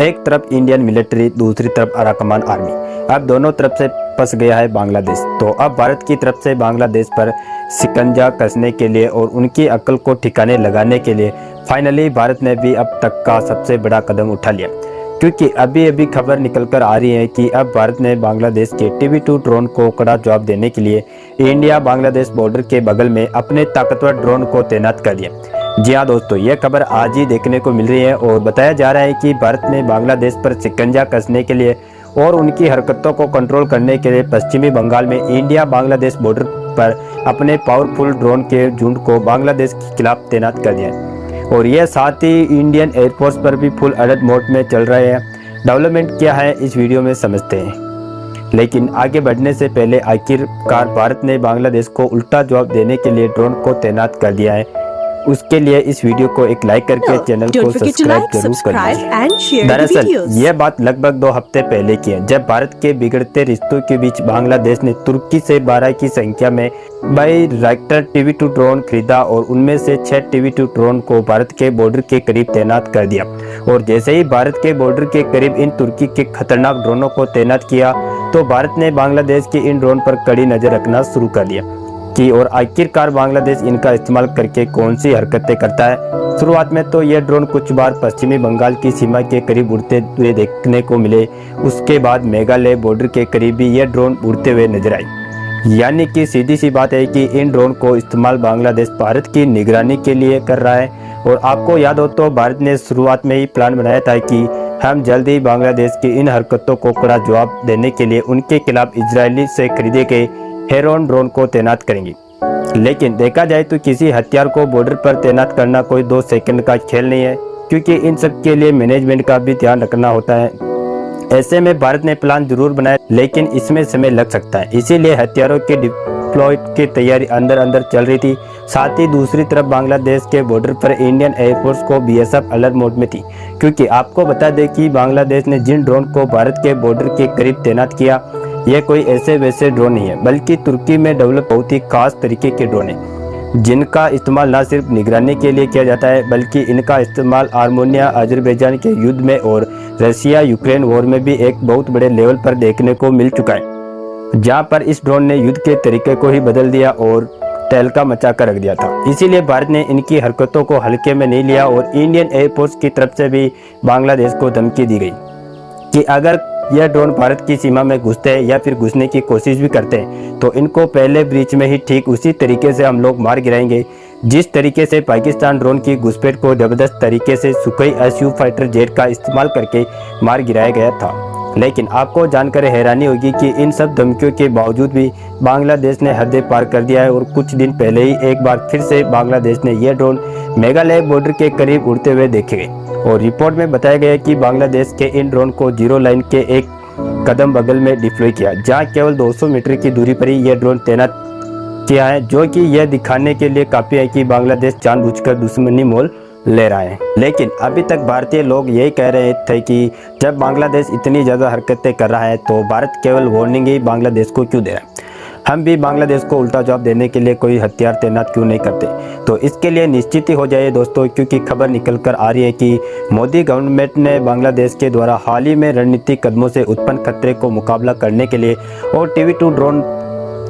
एक तरफ Indian military, दूसरी तरफ अराकमान आर्मी। अब दोनों तरफ से फंस गया है बांग्लादेश। तो अब भारत की तरफ से बांग्लादेश पर शिकंजा कसने के लिए और उनकी अक्ल को ठिकाने लगाने के लिए फाइनली भारत ने भी अब तक का सबसे बड़ा कदम उठा लिया, क्योंकि अभी अभी खबर निकल कर आ रही है कि अब भारत ने बांग्लादेश के TB2 ड्रोन को कड़ा जवाब देने के लिए इंडिया बांग्लादेश बॉर्डर के बगल में अपने ताकतवर ड्रोन को तैनात कर दिया। जी हाँ दोस्तों, यह खबर आज ही देखने को मिल रही है और बताया जा रहा है कि भारत ने बांग्लादेश पर शिकंजा कसने के लिए और उनकी हरकतों को कंट्रोल करने के लिए पश्चिमी बंगाल में इंडिया बांग्लादेश बॉर्डर पर अपने पावरफुल ड्रोन के झुंड को बांग्लादेश के खिलाफ तैनात कर दिया है। और यह साथ ही इंडियन एयरफोर्स पर भी फुल अलर्ट मोड में चल रहे हैं। डेवलपमेंट क्या है इस वीडियो में समझते हैं, लेकिन आगे बढ़ने से पहले आखिरकार भारत ने बांग्लादेश को उल्टा जवाब देने के लिए ड्रोन को तैनात कर दिया है। उसके लिए इस वीडियो को एक लाइक करके चैनल को सब्सक्राइब जरूर कर लीजिए। दरअसल यह बात लगभग 2 हफ्ते पहले की है, जब भारत के बिगड़ते रिश्तों के बीच बांग्लादेश ने तुर्की से 12 की संख्या में बायरैक्टर TB2 ड्रोन खरीदा और उनमें से 6 TB2 ड्रोन को भारत के बॉर्डर के करीब तैनात कर दिया। और जैसे ही भारत के बॉर्डर के करीब इन तुर्की के खतरनाक ड्रोनों को तैनात किया तो भारत ने बांग्लादेश के इन ड्रोन पर कड़ी नजर रखना शुरू कर दिया कि और आखिरकार बांग्लादेश इनका इस्तेमाल करके कौन सी हरकतें करता है। शुरुआत में तो यह ड्रोन कुछ बार पश्चिमी बंगाल की सीमा के करीब उड़ते हुए देखने को मिले। उसके बाद मेघालय बॉर्डर के करीब भी यह ड्रोन उड़ते हुए नजर आई। यानी कि सीधी सी बात है कि इन ड्रोन को इस्तेमाल बांग्लादेश भारत की निगरानी के लिए कर रहा है। और आपको याद हो तो भारत ने शुरुआत में ही प्लान बनाया था कि हम जल्द ही बांग्लादेश की इन हरकतों को कड़ा जवाब देने के लिए उनके खिलाफ इजरायली से खरीदे गए हेरोन ड्रोन को तैनात करेंगे। लेकिन देखा जाए तो किसी हथियार को बॉर्डर पर तैनात करना कोई 2 सेकंड का खेल नहीं है, क्योंकि इन सब के लिए मैनेजमेंट का भी ध्यान रखना होता है। ऐसे में भारत ने प्लान जरूर बनाया, लेकिन इसमें समय लग सकता है। इसीलिए हथियारों के डिप्लॉय की तैयारी अंदर चल रही थी। साथ ही दूसरी तरफ बांग्लादेश के बॉर्डर पर इंडियन एयरफोर्स को BSF अलर्ट मोड में थी, क्योंकि आपको बता दें कि बांग्लादेश ने जिन ड्रोन को भारत के बॉर्डर के करीब तैनात किया यह कोई ऐसे वैसे ड्रोन नहीं है, बल्कि तुर्की में डेवलप बहुत ही खास तरीके के ड्रोन है, जिनका इस्तेमाल न सिर्फ निगरानी के लिए किया जाता है, बल्कि इनका इस्तेमाल आर्मेनिया अजरबैजान के युद्ध में और रशिया यूक्रेन वॉर में भी एक बहुत बड़े लेवल पर देखने को मिल चुका है, जहां पर इस ड्रोन ने युद्ध के तरीके को ही बदल दिया और तहलका मचा कर रख दिया था। इसीलिए भारत ने इनकी हरकतों को हल्के में नहीं लिया और इंडियन एयरफोर्स की तरफ से भी बांग्लादेश को धमकी दी गई कि अगर यह ड्रोन भारत की सीमा में घुसते हैं या फिर घुसने की कोशिश भी करते हैं तो इनको पहले ब्रीच में ही ठीक उसी तरीके से हम लोग मार गिराएंगे, जिस तरीके से पाकिस्तान ड्रोन की घुसपैठ को जबरदस्त तरीके से सुखोई SU फाइटर जेट का इस्तेमाल करके मार गिराया गया था। लेकिन आपको जानकर हैरानी होगी कि इन सब धमकियों के बावजूद भी बांग्लादेश ने हदें पार कर दिया है और कुछ दिन पहले ही एक बार फिर से बांग्लादेश ने यह ड्रोन मेघालय बॉर्डर के करीब उड़ते हुए देखे गए। और रिपोर्ट में बताया गया कि बांग्लादेश के इन ड्रोन को जीरो लाइन के एक कदम बगल में डिप्लॉय किया, जहां केवल 200 मीटर की दूरी पर ही यह ड्रोन तैनात किया है, जो कि यह दिखाने के लिए काफी है कि बांग्लादेश जानबूझकर दुश्मनी मोल ले रहा है। लेकिन अभी तक भारतीय लोग यही कह रहे थे कि जब बांग्लादेश इतनी ज़्यादा हरकतें कर रहा है तो भारत केवल वार्निंग ही बांग्लादेश को क्यों दे रहा है, हम भी बांग्लादेश को उल्टा जवाब देने के लिए कोई हथियार तैनात क्यों नहीं करते। तो इसके लिए निश्चित ही हो जाइए दोस्तों, क्योंकि खबर निकल कर आ रही है कि मोदी गवर्नमेंट ने बांग्लादेश के द्वारा हाल ही में रणनीतिक कदमों से उत्पन्न खतरे को मुकाबला करने के लिए और TB2 ड्रोन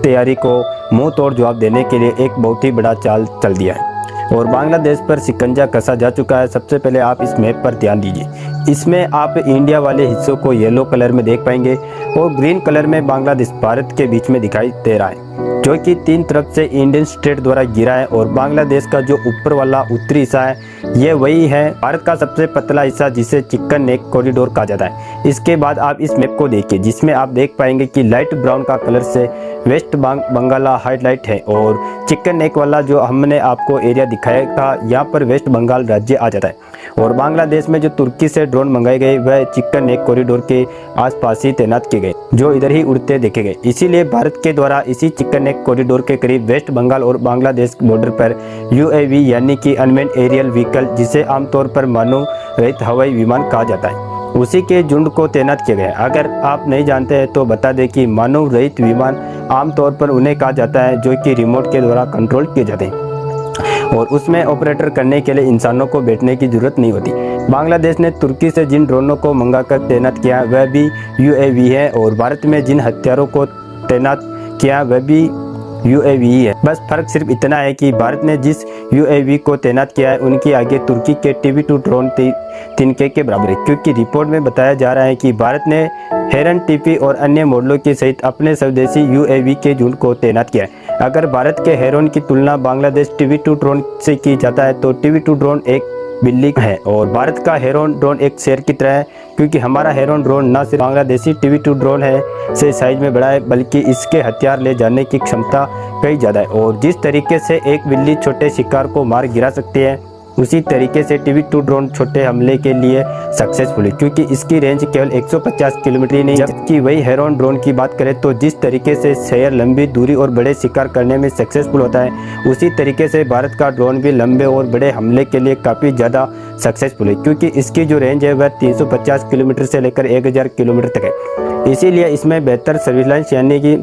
तैयारी को मुंह तोड़ जवाब देने के लिए एक बहुत ही बड़ा चाल चल दिया है और बांग्लादेश पर शिकंजा कसा जा चुका है। सबसे पहले आप इस मैप पर ध्यान दीजिए, इसमें आप इंडिया वाले हिस्सों को येलो कलर में देख पाएंगे और ग्रीन कलर में बांग्लादेश भारत के बीच में दिखाई दे रहा है, जो कि 3 तरफ से इंडियन स्टेट द्वारा गिरा है। और बांग्लादेश का जो ऊपर वाला उत्तरी हिस्सा है ये वही है भारत का सबसे पतला हिस्सा, जिसे चिकन नेक कॉरिडोर कहा जाता है। इसके बाद आप इस मैप को देखिए, जिसमें आप देख पाएंगे कि लाइट ब्राउन का कलर से वेस्ट बंगाला हाईलाइट है और चिकन नेक वाला जो हमने आपको एरिया दिखाया था यहाँ पर वेस्ट बंगाल राज्य आ जाता है। और बांग्लादेश में जो तुर्की से ड्रोन मंगाए गए वह चिकन नेक कॉरिडोर के आसपास ही तैनात किए गए, जो इधर ही उड़ते देखे गए। इसीलिए भारत के द्वारा इसी चिकन नेक कॉरिडोर के करीब वेस्ट बंगाल और बांग्लादेश बॉर्डर पर UAV यानी कि अनमैन्ड एरियल व्हीकल, जिसे आमतौर पर मानव रहित हवाई विमान कहा जाता है, उसी के झुंड को तैनात किया गया। अगर आप नहीं जानते हैं तो बता दें कि मानव रहित विमान आमतौर पर उन्हें कहा जाता है जो कि रिमोट के द्वारा कंट्रोल किए जाते हैं और उसमें ऑपरेटर करने के लिए इंसानों को बैठने की जरूरत नहीं होती। बांग्लादेश ने तुर्की से जिन ड्रोनों को मंगाकर तैनात किया वह भी यूएवी है और भारत में जिन हथियारों को तैनात किया वह भी यूएवी है। बस फर्क सिर्फ इतना है कि भारत ने जिस यूएवी को तैनात किया है उनके आगे तुर्की के TB2 ड्रोन तिनके के बराबर है, क्योंकि रिपोर्ट में बताया जा रहा है कि भारत ने हेरन TP और अन्य मॉडलों के सहित अपने स्वदेशी यूएवी के झुंड को तैनात किया है। अगर भारत के हेरन की तुलना बांग्लादेश TB2 ड्रोन से की जाता है तो TB2 ड्रोन एक बिल्ली है और भारत का हेरन ड्रोन एक शेर की तरह है, क्योंकि हमारा हेरन ड्रोन न सिर्फ बांग्लादेशी TB2 ड्रोन है से साइज में बड़ा है बल्कि इसके हथियार ले जाने की क्षमता कई ज़्यादा है। और जिस तरीके से एक बिल्ली छोटे शिकार को मार गिरा सकती है उसी तरीके से TB2 ड्रोन छोटे हमले के लिए सक्सेसफुल है, क्योंकि इसकी रेंज केवल 150 किलोमीटर ही नहीं। जबकि वही हेरन ड्रोन की बात करें तो जिस तरीके से शेर लंबी दूरी और बड़े शिकार करने में सक्सेसफुल होता है उसी तरीके से भारत का ड्रोन भी लंबे और बड़े हमले के लिए काफ़ी ज़्यादा सक्सेसफुल है, क्योंकि इसकी जो रेंज है वह 350 किलोमीटर से लेकर 1000 किलोमीटर तक है। इसीलिए इसमें बेहतर सर्विलांस यानी कि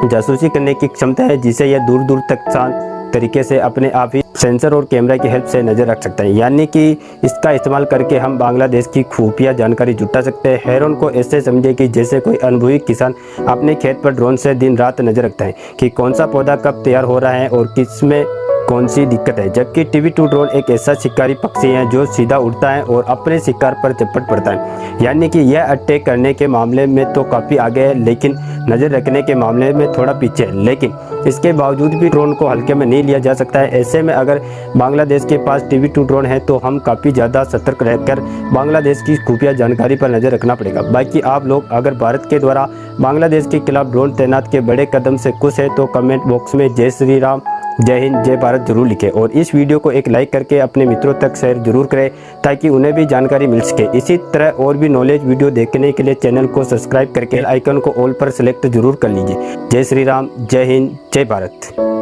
जासूसी करने की क्षमता है, जिसे यह दूर दूर तक शांत तरीके से अपने आप ही सेंसर और कैमरा की हेल्प से नज़र रख सकते हैं। यानी कि इसका इस्तेमाल करके हम बांग्लादेश की खुफिया जानकारी जुटा सकते हैं। हेरन को ऐसे समझे कि जैसे कोई अनुभवी किसान अपने खेत पर ड्रोन से दिन रात नज़र रखता है कि कौन सा पौधा कब तैयार हो रहा है और किसमें कौन सी दिक्कत है। जबकि TB2 ड्रोन एक ऐसा शिकारी पक्षी है जो सीधा उड़ता है और अपने शिकार पर झपट पड़ता है, यानी कि यह अटैक करने के मामले में तो काफ़ी आगे है लेकिन नज़र रखने के मामले में थोड़ा पीछे है। लेकिन इसके बावजूद भी ड्रोन को हल्के में नहीं लिया जा सकता है। ऐसे में अगर बांग्लादेश के पास TB2 ड्रोन है तो हम काफ़ी ज़्यादा सतर्क रहकर बांग्लादेश की खुफिया जानकारी पर नज़र रखना पड़ेगा। बाकी आप लोग अगर भारत के द्वारा बांग्लादेश के खिलाफ ड्रोन तैनात के बड़े कदम से खुश है तो कमेंट बॉक्स में जय श्री राम, जय हिंद, जय भारत जरूर लिखें और इस वीडियो को एक लाइक करके अपने मित्रों तक शेयर जरूर करें ताकि उन्हें भी जानकारी मिल सके। इसी तरह और भी नॉलेज वीडियो देखने के लिए चैनल को सब्सक्राइब करके आइकन को ऑल पर सेलेक्ट जरूर कर लीजिए। जय श्री राम, जय हिंद, जय भारत।